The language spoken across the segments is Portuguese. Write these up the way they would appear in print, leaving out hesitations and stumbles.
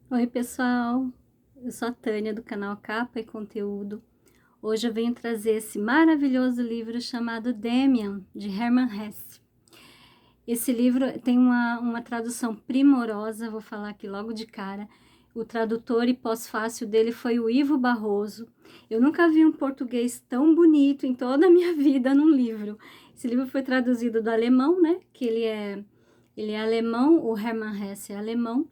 Oi, pessoal. Eu sou a Tânia do canal Capa e Conteúdo. Hoje eu venho trazer esse maravilhoso livro chamado Demian, de Hermann Hesse. Esse livro tem uma tradução primorosa, vou falar aqui logo de cara. O tradutor e pós-fácil dele foi o Ivo Barroso. Eu nunca vi um português tão bonito em toda a minha vida num livro. Esse livro foi traduzido do alemão, né? Que ele é alemão, o Hermann Hesse é alemão.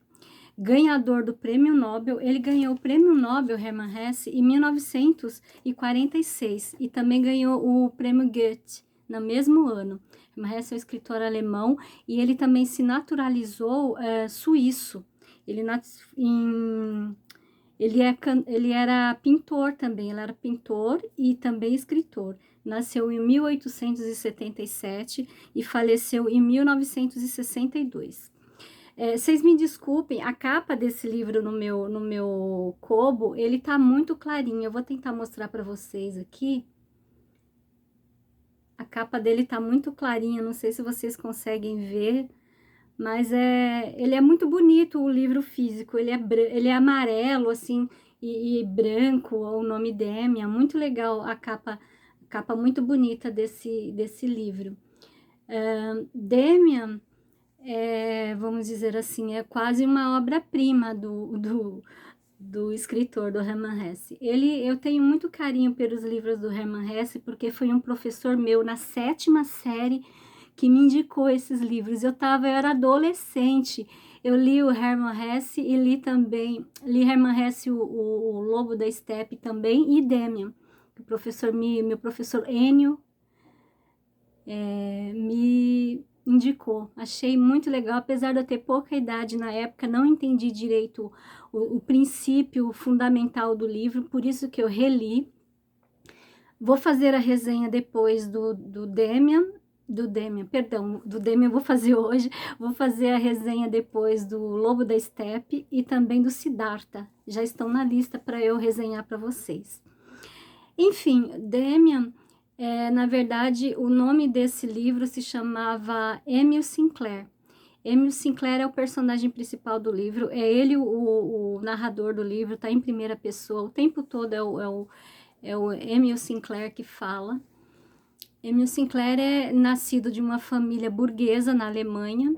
Ganhador do Prêmio Nobel, ele ganhou o Prêmio Nobel Hermann Hesse em 1946 e também ganhou o Prêmio Goethe no mesmo ano. Hermann Hesse é um escritor alemão e ele também se naturalizou suíço. Ele, ele era pintor também, ele era pintor e também escritor. Nasceu em 1877 e faleceu em 1962. Vocês me desculpem, a capa desse livro no meu Kobo, ele tá muito clarinho. Eu vou tentar mostrar para vocês aqui. A capa dele tá muito clarinha, não sei se vocês conseguem ver, mas ele é muito bonito, o livro físico. Ele é amarelo, assim, e branco, o nome Demian. Muito legal a capa muito bonita desse livro. Demian, vamos dizer assim, é quase uma obra-prima do escritor, do Hermann Hesse. Eu tenho muito carinho pelos livros do Hermann Hesse, porque foi um professor meu na 7ª série que me indicou esses livros. Eu era adolescente, eu li o Hermann Hesse e li Hermann Hesse, o Lobo da Estepe também, e Demian, meu professor Enio, me indicou. Achei muito legal, apesar de eu ter pouca idade na época, não entendi direito o princípio fundamental do livro, por isso que eu reli. Vou fazer a resenha depois do Demian, do Demian eu vou fazer hoje. Vou fazer a resenha depois do Lobo da Estepe e também do Siddhartha. Já estão na lista para eu resenhar para vocês. Enfim, Demian, na verdade, o nome desse livro se chamava Emil Sinclair. Emil Sinclair é o personagem principal do livro, é ele o narrador do livro, está em primeira pessoa, o tempo todo é o Emil Sinclair que fala. Emil Sinclair é nascido de uma família burguesa na Alemanha,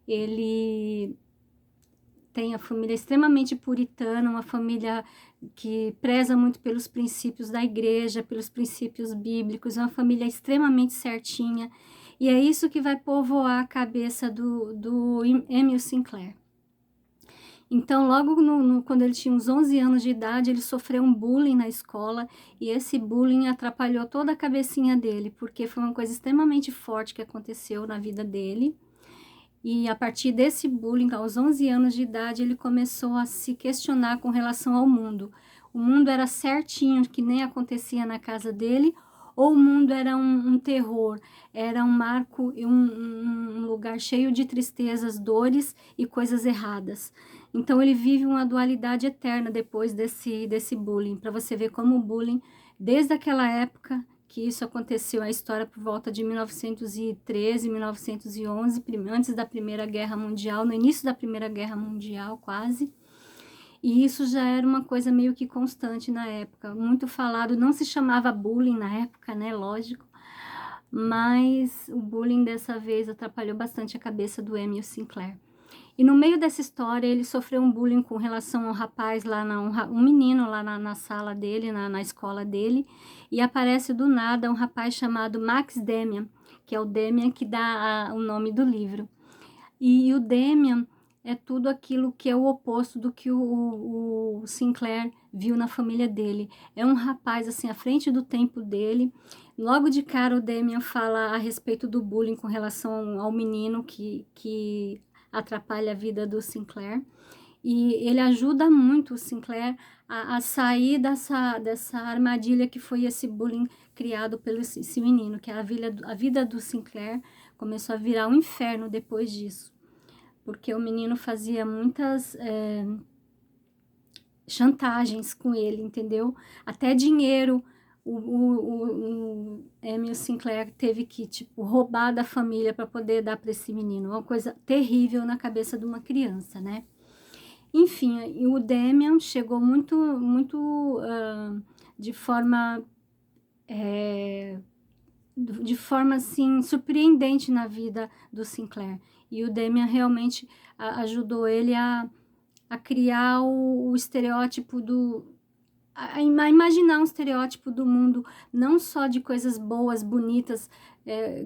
ele tem a família extremamente puritana, uma família que preza muito pelos princípios da igreja, pelos princípios bíblicos, é uma família extremamente certinha, e é isso que vai povoar a cabeça do Emil Sinclair. Então, logo quando ele tinha uns 11 anos de idade, ele sofreu um bullying na escola, e esse bullying atrapalhou toda a cabecinha dele, porque foi uma coisa extremamente forte que aconteceu na vida dele. E a partir desse bullying, aos 11 anos de idade, ele começou a se questionar com relação ao mundo. O mundo era certinho, que nem acontecia na casa dele, ou o mundo era um terror, era um marco, um lugar cheio de tristezas, dores e coisas erradas. Então ele vive uma dualidade eterna depois desse bullying, para você ver como o bullying, desde aquela época, que isso aconteceu, a história por volta de 1913, 1911, antes da Primeira Guerra Mundial, no início da Primeira Guerra Mundial, quase. E isso já era uma coisa meio que constante na época, muito falado, não se chamava bullying na época, né, lógico, mas o bullying dessa vez atrapalhou bastante a cabeça do Emil Sinclair. E no meio dessa história, ele sofreu um bullying com relação ao rapaz lá, um menino lá na sala dele, na escola dele, e aparece do nada um rapaz chamado Max Demian, que é o Demian que dá o nome do livro. E o Demian é tudo aquilo que é o oposto do que o Sinclair viu na família dele. É um rapaz, assim, à frente do tempo dele. Logo de cara, o Demian fala a respeito do bullying com relação ao menino que atrapalha a vida do Sinclair. E ele ajuda muito o Sinclair a sair dessa armadilha que foi esse bullying criado pelo esse menino, que a vida do Sinclair começou a virar um inferno depois disso. Porque o menino fazia muitas chantagens com ele, entendeu? Até dinheiro o Emil Sinclair teve que, tipo, roubar da família para poder dar para esse menino. Uma coisa terrível na cabeça de uma criança, né? Enfim, e o Demian chegou de forma, de forma assim, surpreendente na vida do Sinclair. E o Demian realmente ajudou ele a criar o estereótipo a imaginar um estereótipo do mundo, não só de coisas boas, bonitas,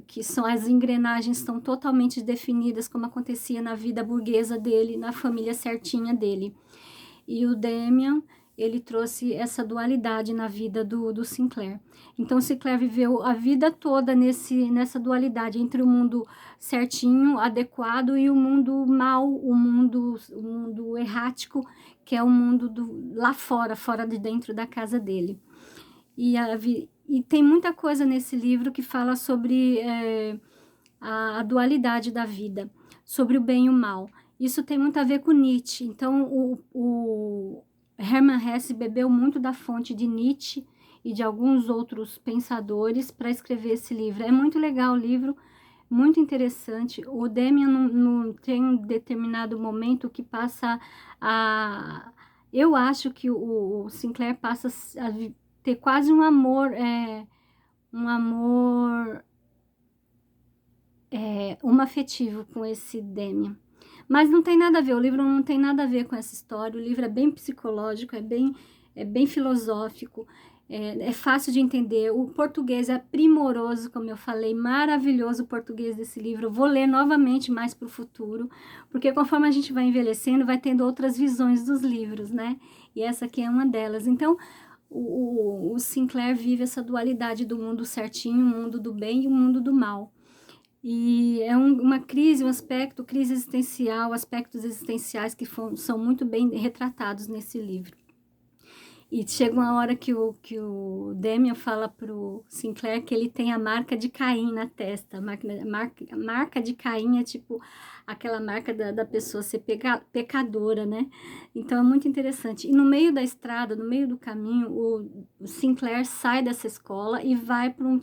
que são as engrenagens estão totalmente definidas, como acontecia na vida burguesa dele, na família certinha dele. E o Demian, ele trouxe essa dualidade na vida do Sinclair. Então, o Sinclair viveu a vida toda nessa dualidade entre o mundo certinho, adequado, e o mundo mau, o mundo errático, que é o mundo lá fora, fora de dentro da casa dele. E tem muita coisa nesse livro que fala sobre a dualidade da vida, sobre o bem e o mal. Isso tem muito a ver com Nietzsche. Então, o Hermann Hesse bebeu muito da fonte de Nietzsche e de alguns outros pensadores para escrever esse livro. É muito legal o livro, muito interessante. O Demian não tem um determinado momento que passa a... Eu acho que o Sinclair passa a ter quase um amor afetivo com esse Demian. Mas não tem nada a ver, o livro não tem nada a ver com essa história, o livro é bem psicológico, é bem filosófico, é fácil de entender, o português é primoroso, como eu falei, maravilhoso o português desse livro. Eu vou ler novamente mais para o futuro, porque conforme a gente vai envelhecendo, vai tendo outras visões dos livros, né? E essa aqui é uma delas. Então, o Sinclair vive essa dualidade do mundo certinho, o mundo do bem e o mundo do mal. E é uma crise, crise existencial, aspectos existenciais que são muito bem retratados nesse livro. E chega uma hora que o Demian fala pro Sinclair que ele tem a marca de Caim na testa. A marca de Caim é tipo aquela marca da pessoa ser pecadora, né? Então é muito interessante. E no meio da estrada, no meio do caminho, o Sinclair sai dessa escola e vai para uma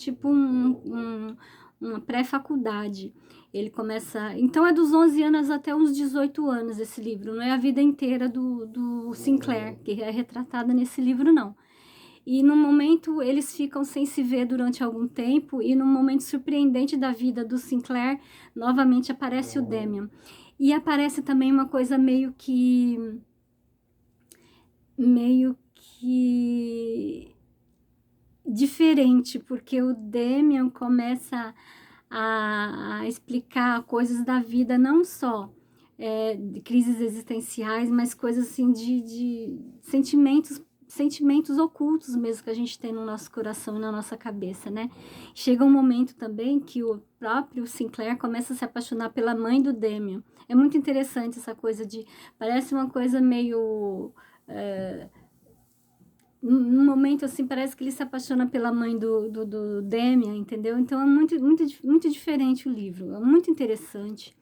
pré-faculdade. Ele começa... Então, é dos 11 anos até os 18 anos esse livro. Não é a vida inteira do Sinclair, que é retratada nesse livro, não. E no momento, eles ficam sem se ver durante algum tempo, e num momento surpreendente da vida do Sinclair, novamente aparece o Demian. E aparece também uma coisa meio que diferente, porque o Demian começa a explicar coisas da vida, não só de crises existenciais, mas coisas assim de sentimentos ocultos mesmo que a gente tem no nosso coração e na nossa cabeça, né? Chega um momento também que o próprio Sinclair começa a se apaixonar pela mãe do Demian. É muito interessante essa coisa parece uma coisa meio... num momento assim, parece que ele se apaixona pela mãe do Demian, entendeu? Então é muito diferente o livro, é muito interessante.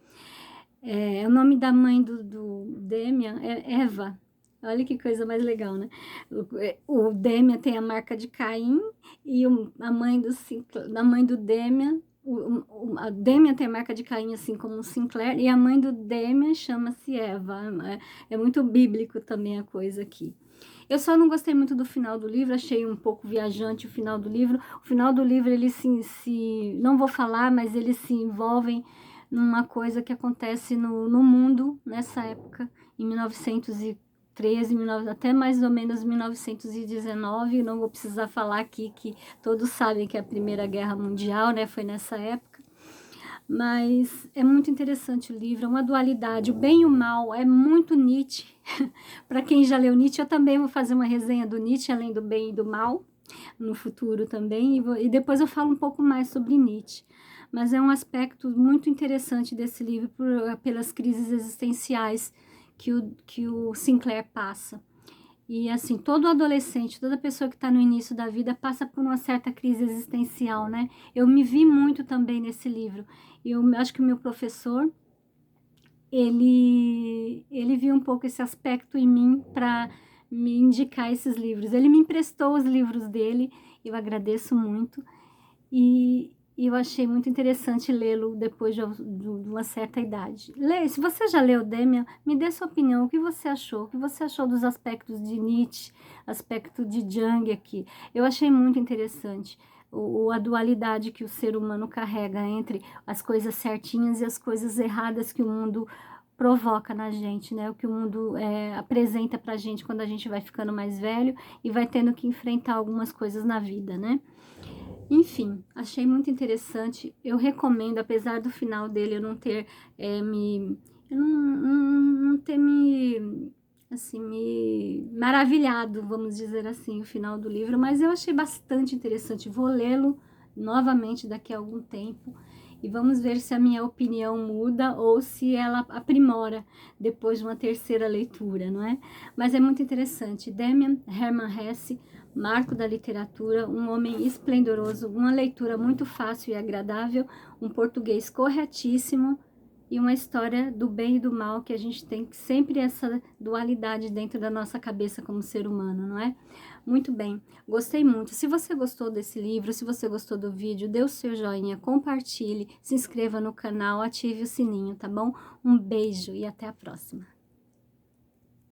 O nome da mãe do Demian é Eva. Olha que coisa mais legal, né? O Demian tem a marca de Caim e a mãe do Demian, a Demian tem a marca de Caim, assim como o Sinclair, e a mãe do Demian chama-se Eva. É muito bíblico também a coisa aqui. Eu só não gostei muito do final do livro, achei um pouco viajante o final do livro. O final do livro, eles não vou falar, mas eles se envolvem numa coisa que acontece no mundo nessa época, em 1913, até mais ou menos 1919. Não vou precisar falar aqui que todos sabem que a Primeira Guerra Mundial, né, foi nessa época. Mas é muito interessante o livro, é uma dualidade, o bem e o mal, é muito Nietzsche. Para quem já leu Nietzsche, eu também vou fazer uma resenha do Nietzsche, além do bem e do mal, no futuro também, e depois eu falo um pouco mais sobre Nietzsche. Mas é um aspecto muito interessante desse livro, pelas crises existenciais que o Sinclair passa. E assim, todo adolescente, toda pessoa que está no início da vida passa por uma certa crise existencial, né? Eu me vi muito também nesse livro. Eu acho que o meu professor, ele viu um pouco esse aspecto em mim para me indicar esses livros. Ele me emprestou os livros dele, eu agradeço muito. E e eu achei muito interessante lê-lo depois de uma certa idade. Se você já leu Demian, me dê sua opinião, o que você achou? O que você achou dos aspectos de Nietzsche, aspecto de Jung aqui? Eu achei muito interessante a dualidade que o ser humano carrega entre as coisas certinhas e as coisas erradas que o mundo provoca na gente, né? O que o mundo apresenta pra gente quando a gente vai ficando mais velho e vai tendo que enfrentar algumas coisas na vida, né? Enfim, achei muito interessante. Eu recomendo, apesar do final dele eu não ter não ter assim, me maravilhado, vamos dizer assim, o final do livro, mas eu achei bastante interessante. Vou lê-lo novamente daqui a algum tempo e vamos ver se a minha opinião muda ou se ela aprimora depois de uma terceira leitura, não é? Mas é muito interessante. Demian Hermann Hesse, marco da literatura, um homem esplendoroso, uma leitura muito fácil e agradável, um português corretíssimo e uma história do bem e do mal, que a gente tem sempre essa dualidade dentro da nossa cabeça como ser humano, não é? Muito bem, gostei muito. Se você gostou desse livro, se você gostou do vídeo, dê o seu joinha, compartilhe, se inscreva no canal, ative o sininho, tá bom? Um beijo e até a próxima.